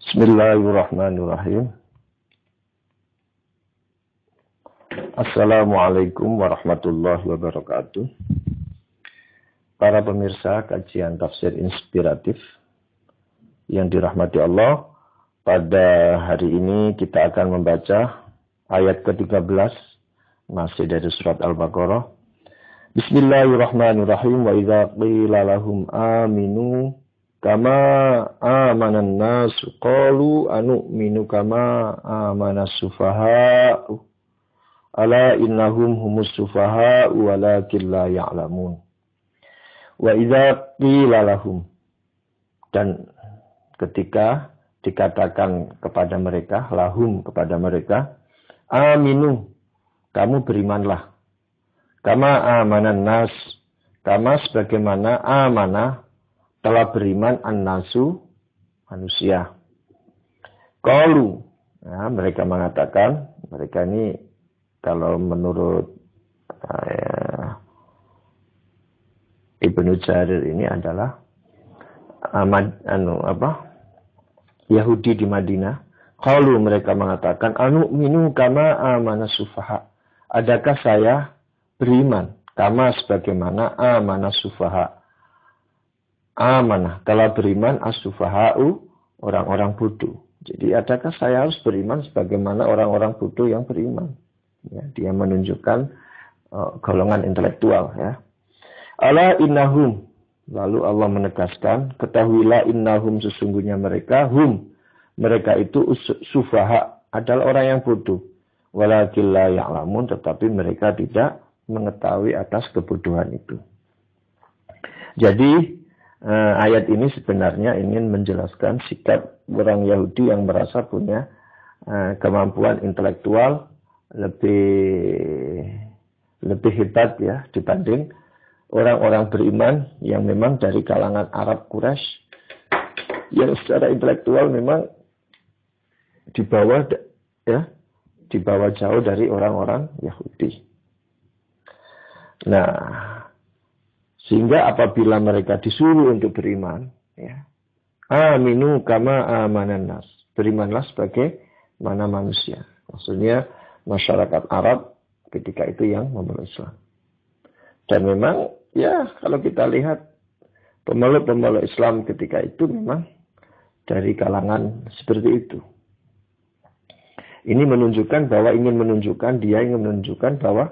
Bismillahirrahmanirrahim. Assalamualaikum warahmatullahi wabarakatuh. Para pemirsa kajian tafsir inspiratif yang dirahmati Allah, pada hari ini kita akan membaca ayat ke-13 masih dari surat Al-Baqarah. Bismillahirrahmanirrahim. Wa idza qila lahum aminu kama amanan nasu qalu anu'minu kama amanas sufaha'u ala innahum humus sufaha'u walakin la ya'lamun. Wa idza qila lahum, dan ketika dikatakan kepada mereka, lahum kepada mereka, aminu, kamu berimanlah, kama amanan nas, kama sebagaimana amanah telah beriman an-nasu, manusia. Qalu, ya, mereka mengatakan, mereka ini kalau menurut Ibnu Jarir ini adalah Yahudi di Madinah. Qalu, mereka mengatakan, anu'minu kama amana sufaha. Adakah saya beriman kama sebagaimana amana sufaha? Amanah telah beriman as-sufaha'u, orang-orang bodoh. Jadi adakah saya harus beriman sebagaimana orang-orang bodoh yang beriman? Ya, dia menunjukkan golongan intelektual. Ya. Ala innahum, lalu Allah menegaskan, ketahuilah innahum, sesungguhnya mereka, mereka itu sufaha, adalah orang yang bodoh. Walakin la ya'lamun, tetapi mereka tidak mengetahui atas kebodohan itu. Jadi ayat ini sebenarnya ingin menjelaskan sikap orang Yahudi yang merasa punya kemampuan intelektual lebih hebat ya dibanding orang-orang beriman yang memang dari kalangan Arab Quraisy yang secara intelektual memang di bawah jauh dari orang-orang Yahudi. Nah, sehingga apabila mereka disuruh untuk beriman, ya, aminu kama amanan nas, berimanlah sebagai mana manusia. Maksudnya masyarakat Arab ketika itu yang memeluk Islam. Dan memang, ya, kalau kita lihat pemeluk-pemeluk Islam ketika itu memang dari kalangan seperti itu. Ini menunjukkan bahwa dia ingin menunjukkan bahwa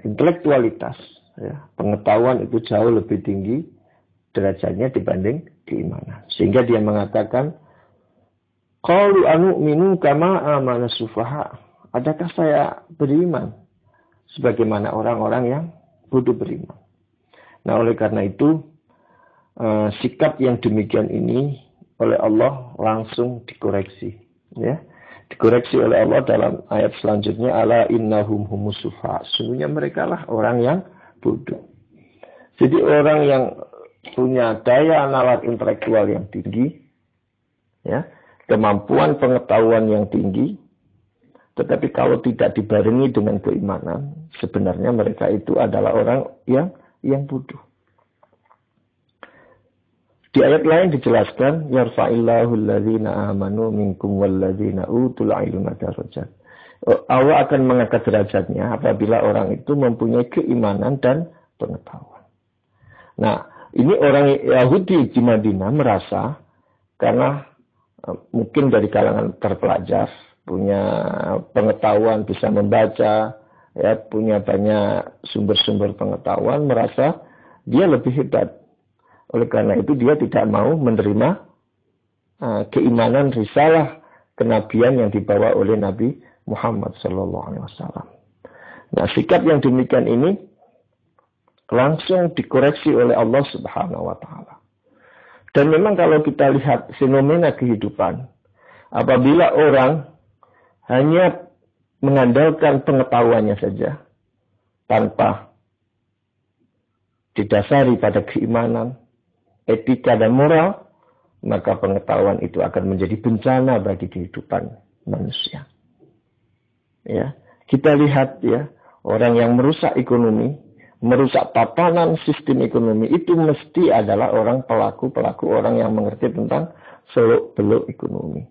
intelektualitas, ya, pengetahuan itu jauh lebih tinggi derajatnya dibanding keimanan. Sehingga dia mengatakan, qalu anu'minu kama amana sufaha. Adakah saya beriman sebagaimana orang-orang yang bodoh beriman? Nah, oleh karena itu sikap yang demikian ini oleh Allah langsung dikoreksi, ya. Dikoreksi oleh Allah dalam ayat selanjutnya, ala innahum humus sufaha. Sesungguhnya mereka lah orang yang bodoh. Jadi orang yang punya daya nalar intelektual yang tinggi, ya, kemampuan pengetahuan yang tinggi, tetapi kalau tidak dibarengi dengan keimanan, sebenarnya mereka itu adalah orang yang bodoh. Di ayat lain dijelaskan, yarfa'illahu alladzina amanu minkum walladzina utul ilma darajat. Allah akan mengangkat derajatnya apabila orang itu mempunyai keimanan dan pengetahuan. Nah, ini orang Yahudi di Madinah merasa karena mungkin dari kalangan terpelajar, punya pengetahuan, bisa membaca, ya, punya banyak sumber-sumber pengetahuan, merasa dia lebih hebat. Oleh karena itu dia tidak mau menerima keimanan risalah kenabian yang dibawa oleh Nabi Muhammad SAW. Nah, sikap yang demikian ini langsung dikoreksi oleh Allah Subhanahu wa Ta'ala. Dan memang kalau kita lihat fenomena kehidupan, apabila orang hanya mengandalkan pengetahuannya saja tanpa didasari pada keimanan, etika dan moral, maka pengetahuan itu akan menjadi bencana bagi kehidupan manusia. Ya, kita lihat, ya, orang yang merusak ekonomi, merusak tatanan sistem ekonomi itu mesti adalah orang pelaku-pelaku, orang yang mengerti tentang seluk-beluk ekonomi.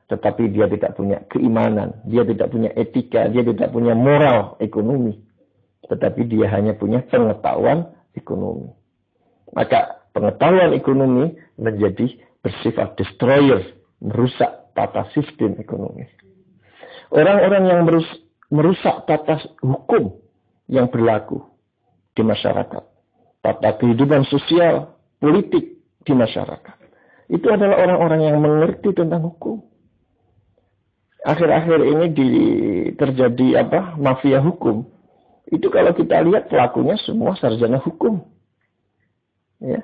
Tetapi dia tidak punya keimanan, dia tidak punya etika, dia tidak punya moral ekonomi. Tetapi dia hanya punya pengetahuan ekonomi. Maka pengetahuan ekonomi menjadi bersifat destroyer, merusak tata sistem ekonomi. Orang-orang yang merusak tata hukum yang berlaku di masyarakat, tata kehidupan sosial, politik di masyarakat, itu adalah orang-orang yang mengerti tentang hukum. Akhir-akhir ini terjadi mafia hukum. Itu kalau kita lihat pelakunya semua sarjana hukum. Ya.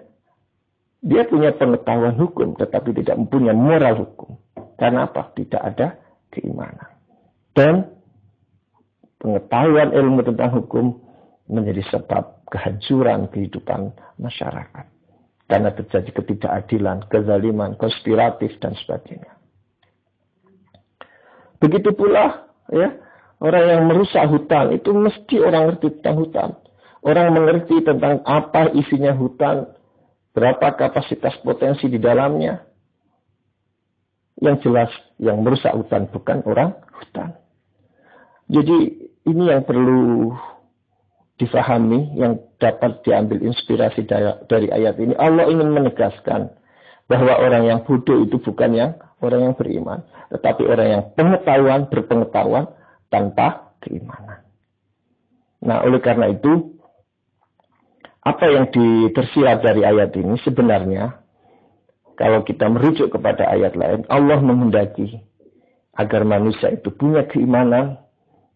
Dia punya pengetahuan hukum tetapi tidak mempunyai moral hukum. Karena apa? Tidak ada keimanan. Dan pengetahuan ilmu tentang hukum menjadi sebab kehancuran kehidupan masyarakat. Karena terjadi ketidakadilan, kezaliman, konspiratif dan sebagainya. Begitu pula ya, orang yang merusak hutan itu mesti orang mengerti tentang hutan. Orang mengerti tentang apa isinya hutan, berapa kapasitas potensi di dalamnya. Yang jelas yang merusak hutan bukan orang hutan. Jadi ini yang perlu difahami, yang dapat diambil inspirasi dari ayat ini. Allah ingin menegaskan bahwa orang yang bodoh itu bukan yang orang yang beriman, tetapi orang yang berpengetahuan tanpa keimanan. Nah, oleh karena itu, apa yang tersirat dari ayat ini sebenarnya, kalau kita merujuk kepada ayat lain, Allah menghendaki agar manusia itu punya keimanan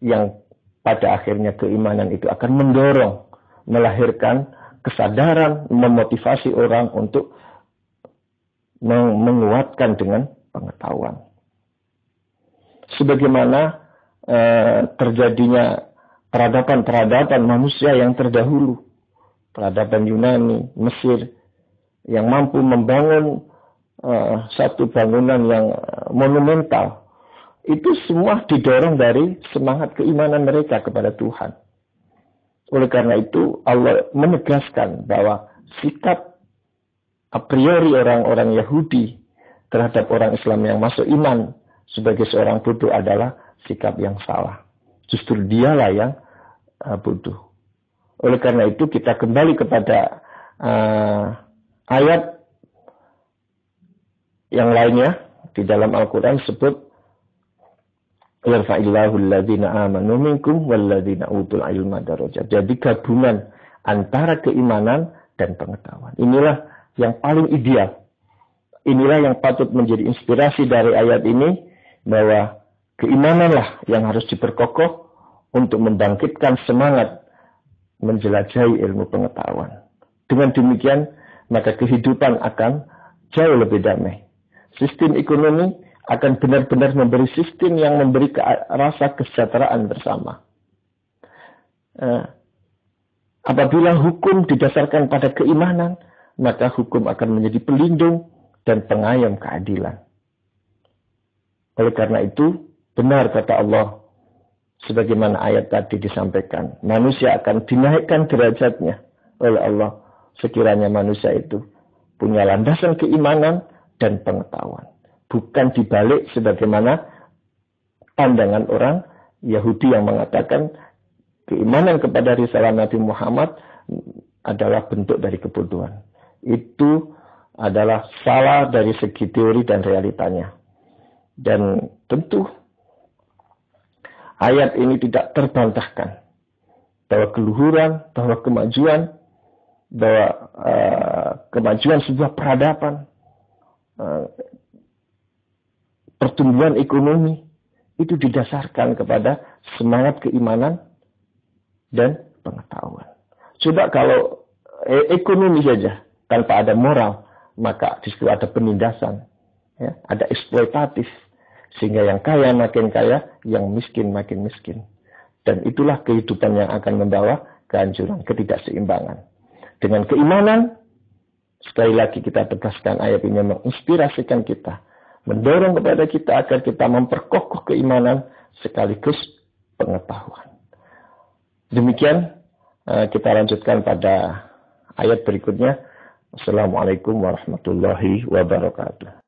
yang pada akhirnya keimanan itu akan mendorong, melahirkan kesadaran, memotivasi orang untuk menguatkan dengan pengetahuan. Sebagaimana terjadinya peradaban manusia yang terdahulu, peradaban Yunani, Mesir, yang mampu membangun satu bangunan yang monumental, itu semua didorong dari semangat keimanan mereka kepada Tuhan. Oleh karena itu Allah menegaskan bahwa sikap a priori orang-orang Yahudi terhadap orang Islam yang masuk iman sebagai seorang bodoh adalah sikap yang salah. Justru dialah yang bodoh. Oleh karena itu kita kembali kepada ayat yang lainnya di dalam Al-Quran disebut yarfa'illahu alladhina amanu minkum walladhina utul ilma darajat. Jadi gabungan antara keimanan dan pengetahuan. Inilah yang paling ideal. Inilah yang patut menjadi inspirasi dari ayat ini, bahwa keimananlah yang harus diperkokoh untuk membangkitkan semangat menjelajahi ilmu pengetahuan. Dengan demikian, maka kehidupan akan jauh lebih damai. Sistem ekonomi akan benar-benar memberi sistem yang memberi rasa kesejahteraan bersama. Apabila hukum didasarkan pada keimanan, maka hukum akan menjadi pelindung dan pengayom keadilan. Oleh karena itu, benar kata Allah, sebagaimana ayat tadi disampaikan, manusia akan dinaikkan derajatnya oleh Allah sekiranya manusia itu punya landasan keimanan dan pengetahuan. Bukan dibalik sebagaimana pandangan orang Yahudi yang mengatakan keimanan kepada risalah Nabi Muhammad adalah bentuk dari kebodohan. Itu adalah salah dari segi teori dan realitanya. Dan tentu ayat ini tidak terbantahkan bahwa keluhuran, bahwa kemajuan, kemajuan sebuah peradaban, pertumbuhan ekonomi itu didasarkan kepada semangat keimanan dan pengetahuan. Coba kalau ekonomi saja tanpa ada moral, maka di situ ada penindasan, ya, ada eksploitatif, sehingga yang kaya makin kaya, yang miskin makin miskin. Dan itulah kehidupan yang akan membawa kehancuran, ketidakseimbangan. Dengan keimanan, sekali lagi kita tegaskan ayat ini menginspirasikan kita, mendorong kepada kita agar kita memperkokoh keimanan sekaligus pengetahuan. Demikian kita lanjutkan pada ayat berikutnya. Assalamualaikum warahmatullahi wabarakatuh.